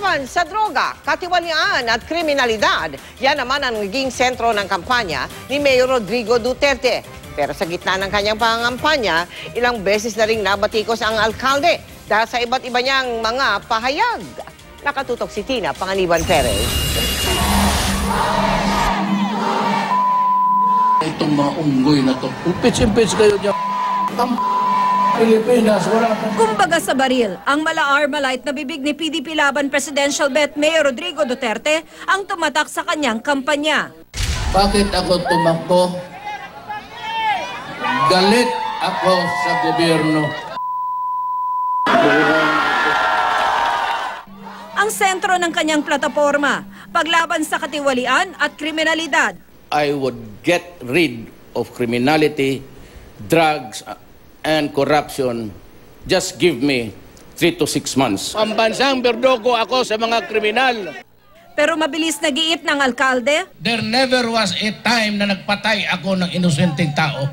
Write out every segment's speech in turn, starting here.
Laban sa droga, katiwalian at kriminalidad. Yan naman ang naging sentro ng kampanya ni Mayor Rodrigo Duterte. Pero sa gitna ng kanyang pangangampanya, ilang beses na ring nabatikos ang alkalde dahil sa iba't iba niyang mga pahayag. Nakatutok si Tina Panganiban Perez. Itong mga unggoy na to, upits-impits kayo dyan. Pilipinas, wala pa. Kumbaga sa baril, ang mala-Armalite na bibig ni PDP Laban Presidential Bet Mayor Rodrigo Duterte ang tumatak sa kanyang kampanya. Bakit ako tumakbo? Galit ako sa gobyerno. Ang sentro ng kanyang plataforma, paglaban sa katiwalian at kriminalidad. I would get rid of criminality, drugs, and corruption. Just give me 3 to 6 months. Pambansang berdogo ako sa mga kriminal. Pero mabilis nagiit ng alkalde. There never was a time na nagpatay ako ng inosenteng tao.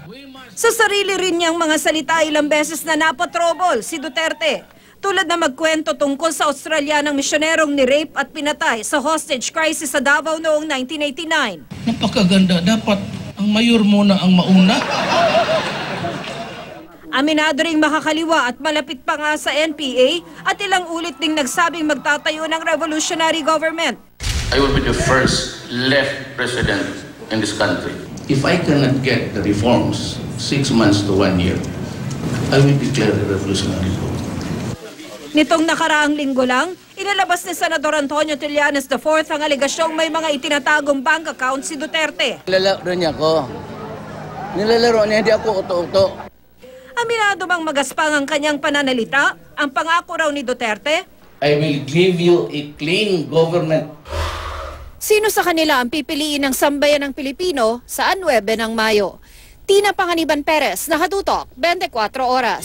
Sa sarili rin niyang mga salita, ilang beses na napatrobol si Duterte. Tulad na magkwento tungkol sa Australianang misyonerong ni-rape at pinatay sa hostage crisis sa Davao noong 1989. Napakaganda. Dapat ang mayor muna ang mauna. Aminado ring makakaliwa at malapit pa nga sa NPA at ilang ulit ding nagsabing magtatayo ng revolutionary government. I will be the first left president in this country. If I cannot get the reforms 6 months to 1 year, I will declare a revolutionary government. Nitong nakaraang linggo lang, inilabas ni Senador Antonio Trillanes IV ang aligasyong may mga itinatagong bank account si Duterte. Nilalaro niya ako. Nilalaro niya, hindi ako uto-uto. Aminado bang magaspang ang kanyang pananalita? Ang pangako raw ni Duterte? I will give you a clean government. Sino sa kanila ang pipiliin ng sambayan ng Pilipino sa 9 ng Mayo? Tina Panganiban Perez, nakatutok, 24 oras.